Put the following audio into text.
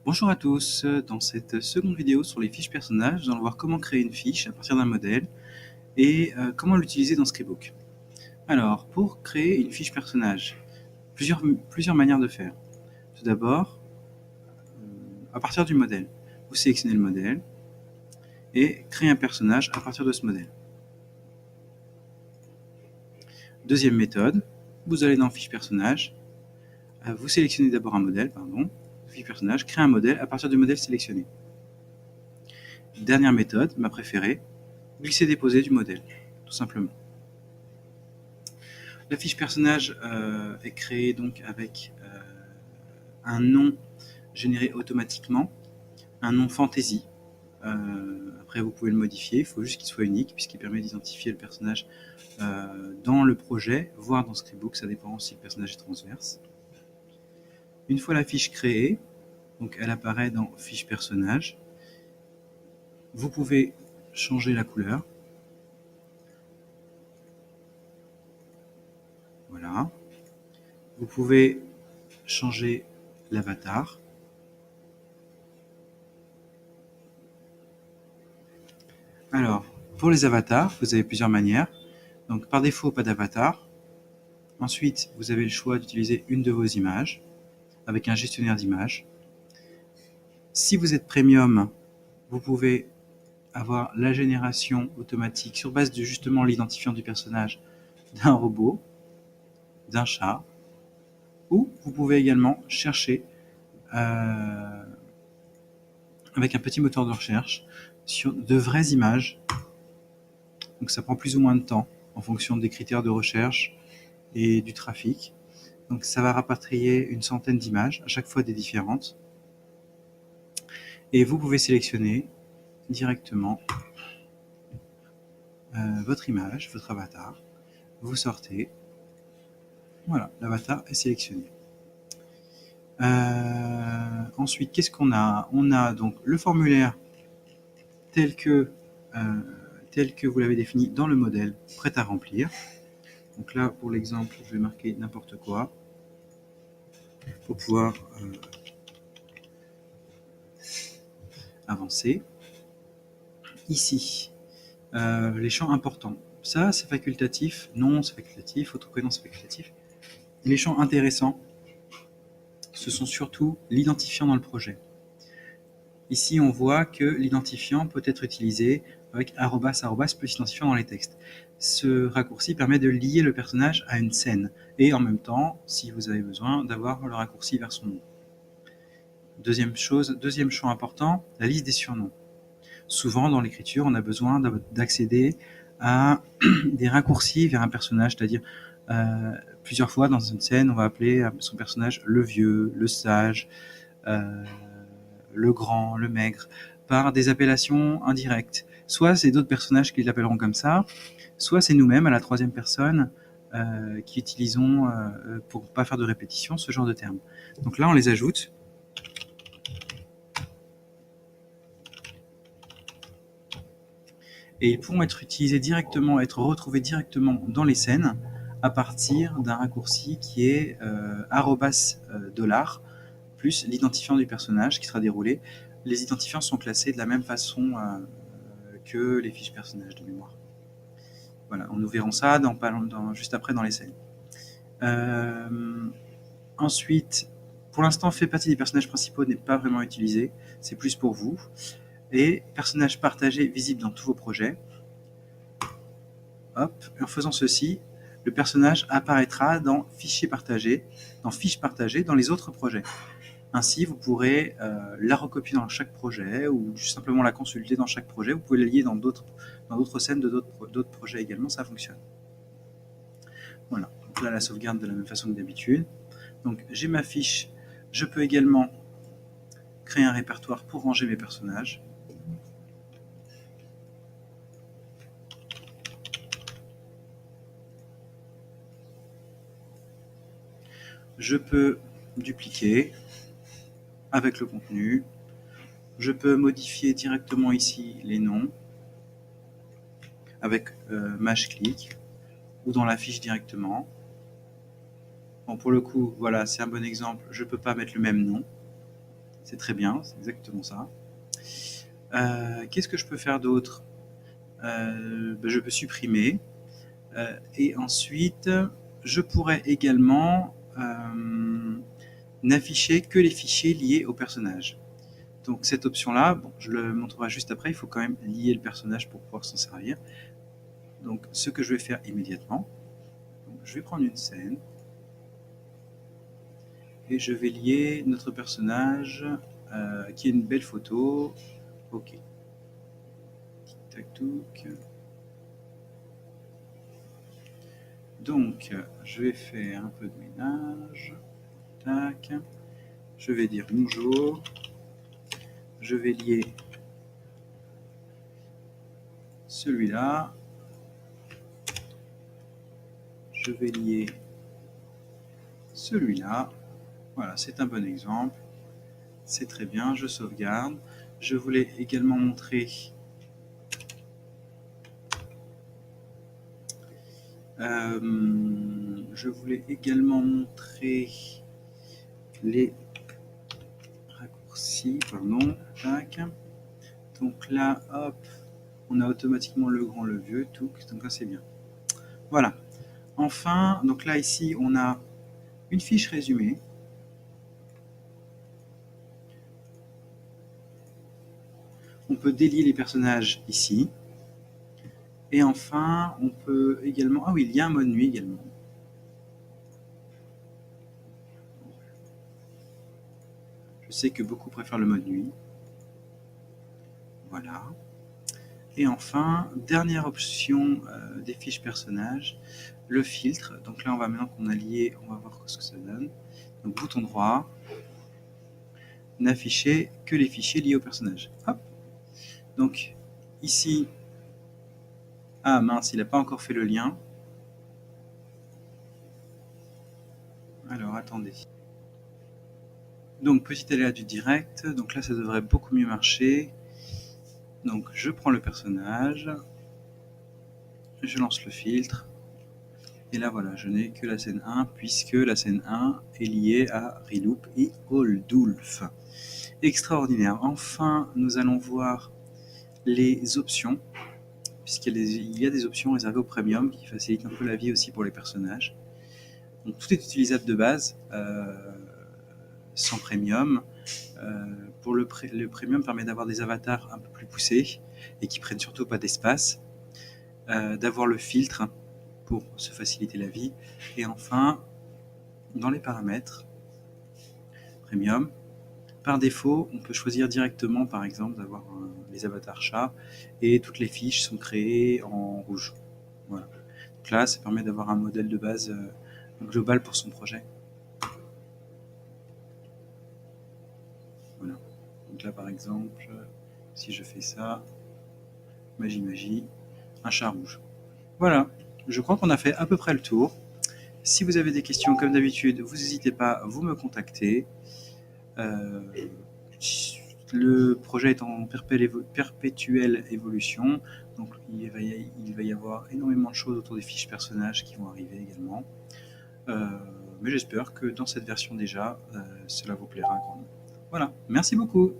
Bonjour à tous, dans cette seconde vidéo sur les fiches personnages, nous allons voir comment créer une fiche à partir d'un modèle et comment l'utiliser dans Scribook. Alors, pour créer une fiche personnage, plusieurs manières de faire. Tout d'abord, à partir du modèle, vous sélectionnez le modèle et créez un personnage à partir de ce modèle. Deuxième méthode, vous allez dans fiche personnage, vous sélectionnez d'abord un modèle, fiche personnage, créez un modèle à partir du modèle sélectionné. Dernière méthode, ma préférée, glisser-déposer du modèle, tout simplement. La fiche personnage est créée donc avec un nom généré automatiquement, un nom fantasy. Après, vous pouvez le modifier, il faut juste qu'il soit unique, puisqu'il permet d'identifier le personnage dans le projet, voire dans Scribook, ça dépend si le personnage est transverse. Une fois la fiche créée, donc elle apparaît dans fiche personnage, vous pouvez changer la couleur. Voilà. Vous pouvez changer l'avatar. Alors, pour les avatars, vous avez plusieurs manières. Donc, par défaut, pas d'avatar. Ensuite, vous avez le choix d'utiliser une de vos images avec un gestionnaire d'images. Si vous êtes premium, vous pouvez avoir la génération automatique sur base de justement l'identifiant du personnage d'un robot, d'un chat, ou vous pouvez également chercher avec un petit moteur de recherche sur de vraies images. Donc ça prend plus ou moins de temps en fonction des critères de recherche et du trafic. Donc ça va rapatrier une centaine d'images, à chaque fois des différentes. Et vous pouvez sélectionner directement votre image, votre avatar. Vous sortez. Voilà, l'avatar est sélectionné. Ensuite, qu'est-ce qu'on a? On a donc le formulaire tel que vous l'avez défini dans le modèle, prêt à remplir. Donc là, pour l'exemple, je vais marquer n'importe quoi pour pouvoir avancer. Ici, les champs importants. Ça, c'est facultatif. Non, c'est facultatif. Autre prénom, c'est facultatif. Les champs intéressants, ce sont surtout l'identifiant dans le projet. Ici, on voit que l'identifiant peut être utilisé avec arrobas plus identifiant dans les textes. Ce raccourci permet de lier le personnage à une scène et en même temps, si vous avez besoin, d'avoir le raccourci vers son nom. Deuxième champ important, la liste des surnoms. Souvent, dans l'écriture, on a besoin d'accéder à des raccourcis vers un personnage, c'est-à-dire plusieurs fois dans une scène, on va appeler son personnage le vieux, le sage, le grand, le maigre, par des appellations indirectes. Soit c'est d'autres personnages qui l'appelleront comme ça, soit c'est nous-mêmes à la troisième personne qui utilisons, pour ne pas faire de répétition, ce genre de termes. Donc là, on les ajoute. Et ils pourront être utilisés directement, être retrouvés directement dans les scènes à partir d'un raccourci qui est $, plus l'identifiant du personnage qui sera déroulé. Les identifiants sont classés de la même façon que les fiches personnages de mémoire. Voilà, nous verrons ça juste après dans les scènes. Ensuite, pour l'instant, fait partie des personnages principaux n'est pas vraiment utilisé, c'est plus pour vous. Et personnages partagés visibles dans tous vos projets. Hop, en faisant ceci, le personnage apparaîtra dans fichiers partagés, dans fiches partagées dans les autres projets. Ainsi, vous pourrez la recopier dans chaque projet ou simplement la consulter dans chaque projet. Vous pouvez la lier dans d'autres scènes de d'autres projets également, ça fonctionne. Voilà, donc là la sauvegarde de la même façon que d'habitude. Donc j'ai ma fiche, je peux également créer un répertoire pour ranger mes personnages. Je peux dupliquer avec le contenu. Je peux modifier directement ici les noms avec mage-click ou dans la fiche directement. Bon, pour le coup, voilà, c'est un bon exemple. Je ne peux pas mettre le même nom. C'est très bien, c'est exactement ça. Qu'est-ce que je peux faire d'autre? Je peux supprimer. Et ensuite, je pourrais également n'afficher que les fichiers liés au personnage. Donc cette option-là, bon, je le montrerai juste après, il faut quand même lier le personnage pour pouvoir s'en servir. Donc ce que je vais faire immédiatement, je vais prendre une scène et je vais lier notre personnage qui est une belle photo. Ok. Tac, touc. Donc je vais faire un peu de ménage. Tac. Je vais dire bonjour. Je vais lier celui-là. Je vais lier celui-là. Voilà, c'est un bon exemple. C'est très bien, je sauvegarde. Je voulais également montrer les raccourcis, pardon. Tac. Donc là, hop, on a automatiquement le grand, le vieux, tout. Donc là, c'est bien. Voilà. Enfin, donc là, ici, on a une fiche résumée. On peut délier les personnages ici. Et enfin, on peut également... Ah oui, il y a un mode nuit également. Je sais que beaucoup préfèrent le mode nuit. Voilà. Et enfin, dernière option des fiches personnages, le filtre. Donc là, maintenant qu'on a lié, on va voir ce que ça donne. Donc bouton droit, n'afficher que les fichiers liés au personnage. Hop. Donc ici, ah mince, il n'a pas encore fait le lien. Alors attendez. Donc petit aléa du direct, donc là ça devrait beaucoup mieux marcher. Donc je prends le personnage, je lance le filtre, et là voilà, je n'ai que la scène 1, puisque la scène 1 est liée à Riloop et Holdulf. Extraordinaire. Enfin, nous allons voir les options, puisqu'il y a des options réservées au premium qui facilitent un peu la vie aussi pour les personnages. Donc tout est utilisable de base, sans premium. Pour le premium permet d'avoir des avatars un peu plus poussés et qui prennent surtout pas d'espace, d'avoir le filtre pour se faciliter la vie, et enfin dans les paramètres premium, par défaut on peut choisir directement par exemple d'avoir les avatars chats et toutes les fiches sont créées en rouge. Voilà. Donc là ça permet d'avoir un modèle de base global pour son projet. Voilà. Donc là par exemple si je fais ça, magie, un chat rouge. Voilà, je crois qu'on a fait à peu près le tour. Si vous avez des questions, comme d'habitude, vous n'hésitez pas, vous me contactez. Le projet est en perpétuelle évolution, donc il va y avoir énormément de choses autour des fiches personnages qui vont arriver également. Mais j'espère que dans cette version déjà, cela vous plaira grandement. Voilà, merci beaucoup.